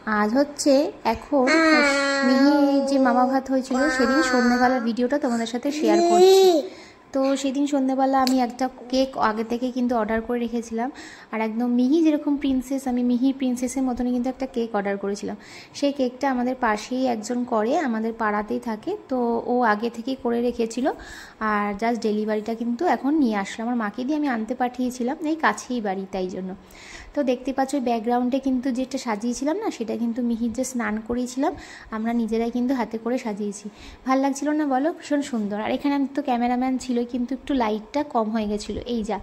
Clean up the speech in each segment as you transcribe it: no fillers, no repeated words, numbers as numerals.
আজ হচ্ছে এখন মিহির যে মামা ভাত হয়েছিল সেদিন সন্ধ্যেবেলার ভিডিওটা তোমাদের সাথে শেয়ার করছি। তো সেদিন সন্ধ্যেবেলা আমি একটা কেক আগে থেকে কিন্তু অর্ডার করে রেখেছিলাম, আর একদম মিহি যেরকম প্রিন্সেস, আমি মিহির প্রিন্সেসের মতনই কিন্তু একটা কেক অর্ডার করেছিলাম। সেই কেকটা আমাদের পাশেই একজন করে, আমাদের পাড়াতেই থাকে, তো ও আগে থেকেই করে রেখেছিল, আর জাস্ট ডেলিভারিটা কিন্তু এখন নিয়ে আসলো। আমার মাকে দিয়ে আমি আনতে পাঠিয়েছিলাম, এই কাছেই বাড়ি, তাই জন্য। তো দেখতে পাচ্ছ ব্যাকগ্রাউন্ডে কিন্তু যেটা সাজিয়েছিলাম না, সেটা কিন্তু মিহির যে স্নান করিয়েছিলাম আমরা নিজেরাই কিন্তু হাতে করে সাজিয়েছি। ভাল লাগছিল না বলো? ভীষণ সুন্দর। আর এখানে তো ক্যামেরাম্যান ছিল, কিন্তু একটু লাইটটা কম হয়ে গেছিলো, এই যা।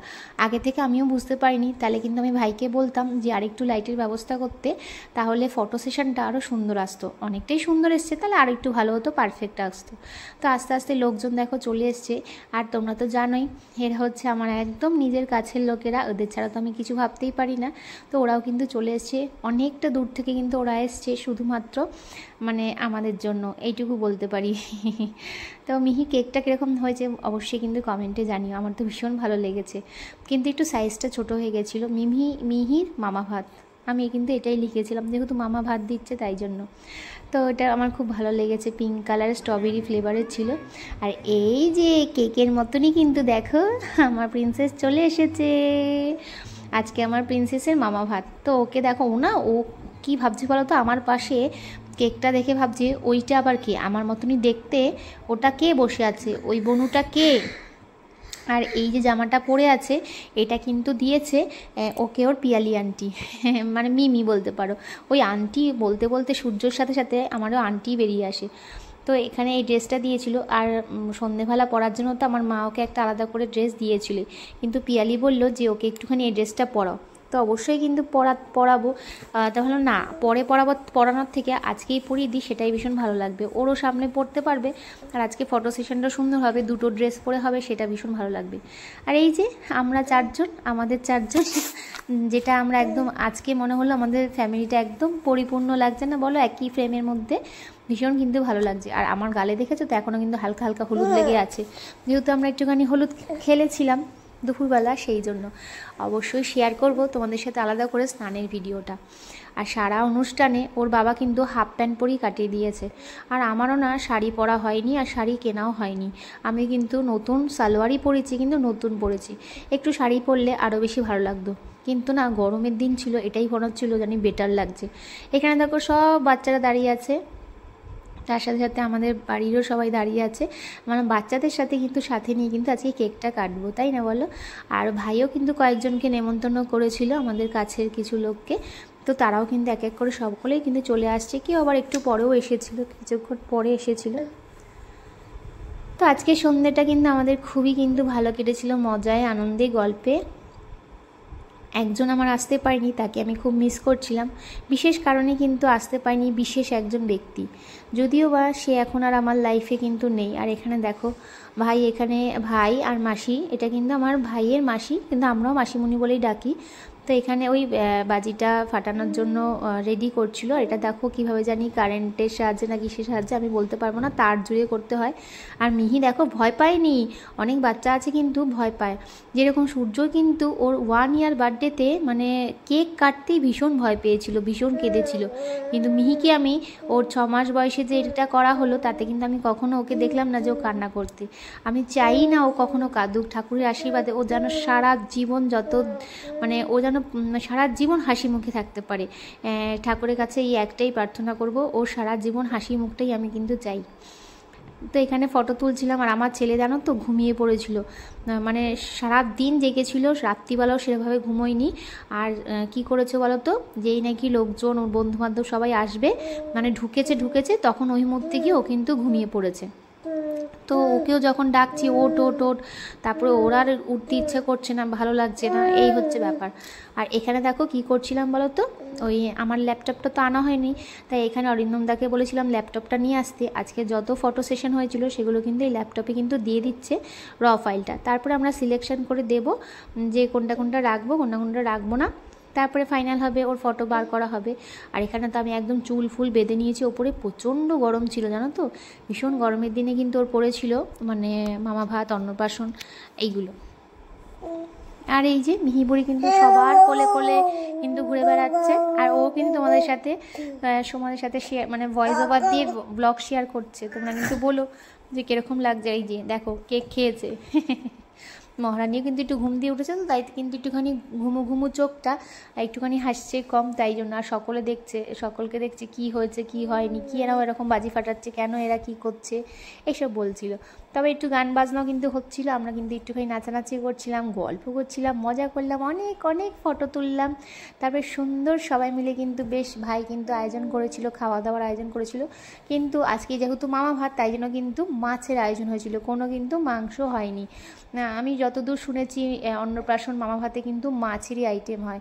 আগে থেকে আমিও বুঝতে পারিনি, তাহলে কিন্তু আমি ভাইকে বলতাম যে আরেকটু লাইটের ব্যবস্থা করতে, তাহলে ফটো সেশনটা আরও সুন্দর আসতো। অনেকটাই সুন্দর এসছে, তাহলে আর একটু ভালো হতো, পারফেক্ট আসতো। তো আস্তে আস্তে লোকজন দেখো চলে এসছে, আর তোমরা তো জানোই এরা হচ্ছে আমার একদম নিজের কাছের লোকেরা, ওদের ছাড়া তো আমি কিছু ভাবতেই পারি না। তো ওরাও কিন্তু চলে এসছে, অনেকটা দূর থেকে কিন্তু ওরা এসছে শুধুমাত্র মানে আমাদের জন্য, এইটুকু বলতে পারি। তো মিহি কেকটা কীরকম হয়েছে অবশ্যই কিন্তু কমেন্টে জানিও, আমার তো ভীষণ ভালো লেগেছে, কিন্তু একটু সাইজটা ছোট হয়ে গেছিলো। মিহির মামা ভাত, আমি কিন্তু এটাই লিখেছিলাম যেহেতু মামা ভাত দিচ্ছে তাই জন্য। তো এটা আমার খুব ভালো লেগেছে, পিঙ্ক কালার স্ট্রবেরি ফ্লেভারের ছিল। আর এই যে কেকের মতনই কিন্তু দেখো আমার প্রিন্সেস চলে এসেছে, আজকে আমার প্রিন্সেসের মামা ভাত। তো ওকে দেখো, ও কী ভাবছে বলো তো, আমার পাশে কেকটা দেখে ভাবছে ওইটা আবার কে, আমার মতনই দেখতে, ওটা কে বসে আছে, ওই বনুটা কে। আর এই যে জামাটা পরে আছে এটা কিন্তু দিয়েছে ওকে ওর পিয়ালি আন্টি, মানে মিমি বলতে পারো। ওই আন্টি বলতে বলতে সূর্যর সাথে সাথে আমারও আন্টি বেরিয়ে আসে। তো এখানে এই ড্রেসটা দিয়েছিল, আর সন্ধেবেলা পরার জন্য তো আমার মা ওকে একটা আলাদা করে ড্রেস দিয়েছিল, কিন্তু পিয়ালি বলল যে ওকে একটুখানি এই ড্রেসটা পরাও। তো অবশ্যই কিন্তু পরাবো, তাহলে না পরে পরানোর থেকে আজকেই পরিয়ে দিই, সেটাই ভীষণ ভালো লাগবে, ওরও সামনে পরতে পারবে, আর আজকে ফটো সেশনটা সুন্দর হবে, দুটো ড্রেস পরে হবে, সেটা ভীষণ ভালো লাগবে। আর এই যে আমরা আমাদের চারজন, যেটা আমরা একদম আজকে মনে হলো আমাদের ফ্যামিলিটা একদম পরিপূর্ণ লাগছে না বলো, একই ফ্রেমের মধ্যে, ভীষণ কিন্তু ভালো লাগছে। আর আমার গালে দেখেছো তো এখনও কিন্তু হালকা হালকা হলুদ লেগে আছে, যেহেতু আমরা একটুখানি হলুদ খেলেছিলাম দুপুরবেলা, সেই জন্য। অবশ্যই শেয়ার করব তোমাদের সাথে আলাদা করে স্নানের ভিডিওটা। আর সারা অনুষ্ঠানে ওর বাবা কিন্তু হাফ প্যান্ট পরেই কাটিয়ে দিয়েছে, আর আমারও না শাড়ি পরা হয়নি, আর শাড়ি কেনাও হয়নি। আমি কিন্তু নতুন সালোয়ারই পরেছি, কিন্তু নতুন পরেছি, একটু শাড়ি পরলে আরও বেশি ভালো লাগতো, কিন্তু না গরমের দিন ছিল, এটাই মনে হচ্ছিলো জানি বেটার লাগছে। এখানে দেখো সব বাচ্চারা দাঁড়িয়ে আছে, তার সাথে সাথে আমাদের বাড়িরও সবাই দাঁড়িয়ে আছে, মানে বাচ্চাদের সাথে কিন্তু সাথে নিয়ে কিন্তু আজকে কেকটা কাটবো, তাই না বলো? আর ভাইও কিন্তু কয়েকজনকে নেমন্তন্ন করেছিল আমাদের কাছের কিছু লোককে, তো তারাও কিন্তু এক এক করে সকলেই কিন্তু চলে আসছে, কেউ আবার একটু পরেও এসেছিল, কিছুক্ষণ পরে এসেছিল। তো আজকে সন্ধ্যেটা কিন্তু আমাদের খুবই কিন্তু ভালো কেটেছিল, মজায় আনন্দে গল্পে। একজন আমার আসতে পারেনি, তাকে আমি খুব মিস করছিলাম, বিশেষ কারণে কিন্তু আসতে পারেনি বিশেষ একজন ব্যক্তি, যদিও বা সে এখন আর আমার লাইফে কিন্তু নেই। আর এখানে দেখো ভাই আর মাসি, এটা কিন্তু আমার ভাইয়ের মাসি, কিন্তু আমরাও মাসিমণি বলেই ডাকি। তো এখানে ওই বাজিটা ফাটানোর জন্য রেডি করছিল, আর এটা দেখো কিভাবে জানি কারেন্টের সাহায্যে না কিসের সাহায্যে আমি বলতে পারবো না, তার জুড়ে করতে হয়। আর মিহি দেখো ভয় পায়নি, অনেক বাচ্চা আছে কিন্তু ভয় পায়, যেরকম সূর্য কিন্তু ওর 1 ইয়ার বার্থডেতে মানে কেক কাটতেই ভীষণ ভয় পেয়েছিল, ভীষণ কেঁদেছিল, কিন্তু মিহিকে আমি ওর 6 মাস বয়সে যে এটা করা হলো তাতে কিন্তু আমি কখনো ওকে দেখলাম না যে ও কান্না করতে। আমি চাই না ও কখনো কাঁদুক, ঠাকুরের আশীর্বাদে ও যেন সারা জীবন মানে ও যেন সারা জীবন হাসি মুখে থাকতে পারে, ঠাকুরের কাছে এই একটাই প্রার্থনা করব, ও সারা জীবন হাসি মুখটাই আমি কিন্তু চাই। তো এখানে ফটো তুলছিলাম, আর আমার ছেলে জানো তো ঘুমিয়ে পড়েছিল, মানে সারা দিন জেগেছিল, রাত্রিবেলাও সেভাবে ঘুমোয়নি। আর কি করেছে বলো তো, যেই নাকি লোকজন ওর বন্ধুবান্ধব সবাই আসবে মানে ঢুকেছে তখন ওই মুহূর্তে গিয়ে ও কিন্তু ঘুমিয়ে পড়েছে। তো ওকেও যখন ডাকছি ওট, তারপরে ওর আর উঠতে ইচ্ছে করছে না, ভালো লাগছে না, এই হচ্ছে ব্যাপার। আর এখানে দেখো কি করছিলাম বলো তো, ওই আমার ল্যাপটপটা তো আনা হয়নি, তাই এখানে অরিন্দমদাকে বলেছিলাম ল্যাপটপটা নিয়ে আসতে। আজকে যত ফটো সেশন হয়েছিল সেগুলো কিন্তু এই ল্যাপটপে কিন্তু দিয়ে দিচ্ছে ফাইলটা, তারপরে আমরা সিলেকশন করে দেব যে কোনটা রাখবো না, তারপরে ফাইনাল হবে, ওর ফটো বার করা হবে। আর এখানে তো আমি একদম চুল ফুল বেঁধে নিয়েছি, ওপরে প্রচণ্ড গরম ছিল জানো তো, ভীষণ গরমের দিনে কিন্তু ওর পড়েছিল মানে মামা ভাত, অন্নপ্রাশন এইগুলো। আর এই যে মিহি বুড়ি কিন্তু সবার কোলে কোলে কিন্তু ঘুরে বেড়াচ্ছে, আর ও কিন্তু তোমাদের সাথে শেয়ার মানে ভয়েস ওভার দিয়ে ব্লগ শেয়ার করছে। তোমরা কিন্তু বলো যে কীরকম লাগছে। এই যে দেখো কেক খেয়েছে। মহারানীও কিন্তু একটু ঘুম দিয়ে উঠেছে, তো তাই কিন্তু একটুখানি ঘুমু চোখটা, একটুখানি হাসছে কম, তাই জন্য। আর সকলকে দেখছে কি হয়েছে কি হয়নি, কি এরাও এরকম বাজি ফাটাচ্ছে, কেন এরা কি করছে, এসব বলছিল। তবে একটু গান বাজনাও কিন্তু হচ্ছিল, আমরা কিন্তু একটুখানি নাচানাচি করছিলাম, গল্প করছিলাম, মজা করলাম, অনেক ফটো তুললাম। তারপরে সুন্দর সবাই মিলে কিন্তু বেশ ভাই কিন্তু আয়োজন করেছিল, খাওয়া দাওয়ার আয়োজন করেছিল। কিন্তু আজকে যেহেতু মামা ভাত, তাই জন্য কিন্তু মাছের আয়োজন হয়েছিল, কোনো কিন্তু মাংস হয়নি। আমি যতদূর শুনেছি অন্নপ্রাশন মামা ভাতে কিন্তু মাছেরই আইটেম হয়।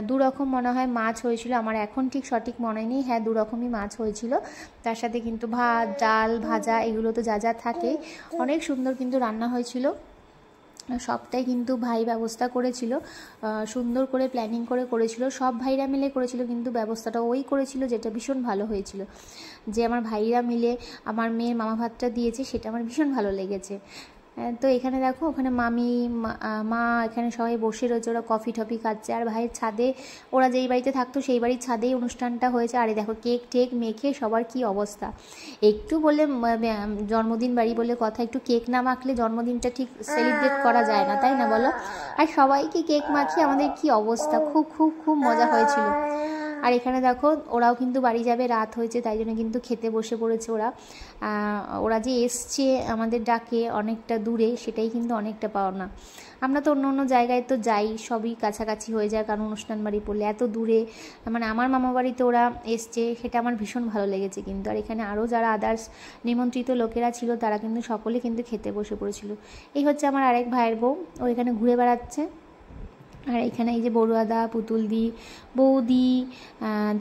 2 রকম মনে হয় মাছ হয়েছিল, আমার এখন ঠিক সঠিক মনে নেই। হ্যাঁ, 2 রকমই মাছ হয়েছিল, তার সাথে কিন্তু ভাত, ডাল, ভাজা, এগুলো তো যা থাকে। অনেক সুন্দর কিন্তু রান্না হয়েছিল, সবটাই কিন্তু ভাই ব্যবস্থা করেছিল, সুন্দর করে প্ল্যানিং করেছিল, সব ভাইরা মিলে করেছিল, কিন্তু ব্যবস্থাটা ওই করেছিল, যেটা ভীষণ ভালো হয়েছিল। যে আমার ভাইরা মিলে আমার মেয়ের মামা ভাতটা দিয়েছে, সেটা আমার ভীষণ ভালো লেগেছে। তো এখানে দেখো, ওখানে মামি মা এখানে সবাই বসে রয়েছে, ওরা কফি টফি খাচ্ছে। আর ভাইয়ের ছাদে, ওরা যেই বাড়িতে থাকতো সেই বাড়ির ছাদেই অনুষ্ঠানটা হয়েছে। আরে দেখো কেক টেক মেখে সবার কি অবস্থা। একটু বলে জন্মদিন বাড়ি বলে কথা, একটু কেক না মাখলে জন্মদিনটা ঠিক সেলিব্রেট করা যায় না, তাই না বলো? আর সবাইকে কেক মাখিয়ে আমাদের কি অবস্থা, খুব মজা হয়েছিল। আর এখানে দেখো ওরাও কিন্তু বাড়ি যাবে, রাত হয়েছে, তাই জন্য কিন্তু খেতে বসে পড়েছে ওরা যে এসছে আমাদের ডাকে অনেকটা দূরে, সেটাই কিন্তু অনেকটা পাওনা। আমরা তো অন্য জায়গায় তো যাই, সবই কাছাকাছি হয়ে যায়, কারণ অনুষ্ঠান বাড়ি পড়লে এত দূরে, মানে আমার মামা বাড়িতে ওরা এসছে, সেটা আমার ভীষণ ভালো লেগেছে কিন্তু। আর এখানে আরও যারা আদার্স নিমন্ত্রিত লোকেরা ছিল, তারা কিন্তু সকলে কিন্তু খেতে বসে পড়েছিল। এই হচ্ছে আমার আরেক ভাইয়ের বউ, ও এখানে ঘুরে বেড়াচ্ছে। আর এখানে এই যে বড়ুয়াদা, পুতুলদি, বৌদি,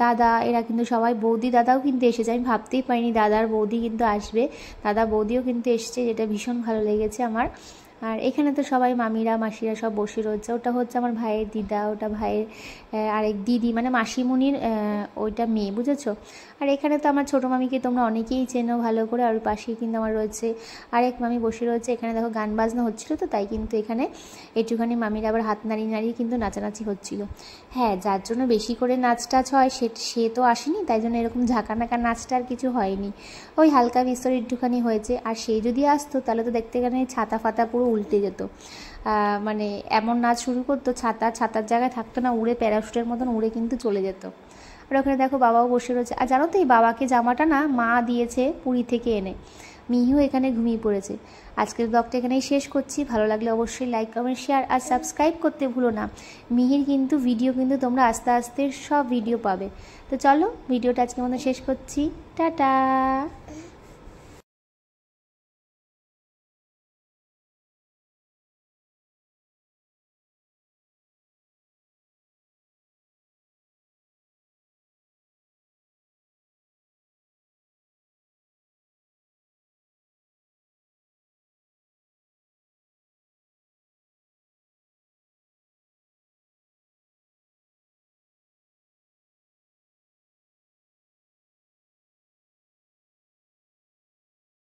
দাদা, এরা কিন্তু সবাই, বৌদি দাদাও কিন্তু এসেছে। আমি ভাবতেই পারিনি দাদার বৌদি কিন্তু আসবে, দাদা বৌদিও কিন্তু এসছে, যেটা ভীষণ ভালো লেগেছে আমার। আর এখানে তো সবাই মামিরা মাসিরা সব বসে রয়েছে। ওটা হচ্ছে আমার ভাইয়ের দিদা, ওটা ভাইয়ের আরেক দিদি, মানে মাসিমণির ওইটা মেয়ে, বুঝেছো? আর এখানে তো আমার ছোটো মামিকে তোমরা অনেকেই চেনো ভালো করে। আর ওর পাশেই কিন্তু আমার রয়েছে আরেক মামি বসে রয়েছে। এখানে দেখো গান বাজনা হচ্ছিলো, তো তাই কিন্তু এখানে একটুখানি মামিরা আবার হাত নাড়িয়ে কিন্তু নাচানাচি হচ্ছিল। হ্যাঁ, যার জন্য বেশি করে নাচ টাচ হয় সে তো আসেনি, তাই জন্য এরকম ঝাঁকানাকা নাচটা আর কিছু হয়নি, ওই হালকা বিস্তর একটুখানি হয়েছে। আর সে যদি আসতো তাহলে তো দেখতে গেলে ছাতা ফাতা পুরো উল্টে যেত, মানে এমন নাচ শুরু করতো, ছাতার জায়গায় থাকতো না, উড়ে প্যারাশুটের মতন উড়ে কিন্তু চলে যেত। আর ওখানে দেখো বাবাও বসে রয়েছে। আর জানো তো, এই বাবাকে জামাটা না মা দিয়েছে পুরী থেকে এনে। মিহিও এখানে ঘুমিয়ে পড়েছে। আজকের ব্লগটা এখানেই শেষ করছি। ভালো লাগলে অবশ্যই লাইক, কমেন্ট, শেয়ার আর সাবস্ক্রাইব করতে ভুলো না। মিহির কিন্তু ভিডিও কিন্তু তোমরা আস্তে আস্তে সব ভিডিও পাবে। তো চলো, ভিডিওটা আজকের মতো শেষ করছি। টাটা।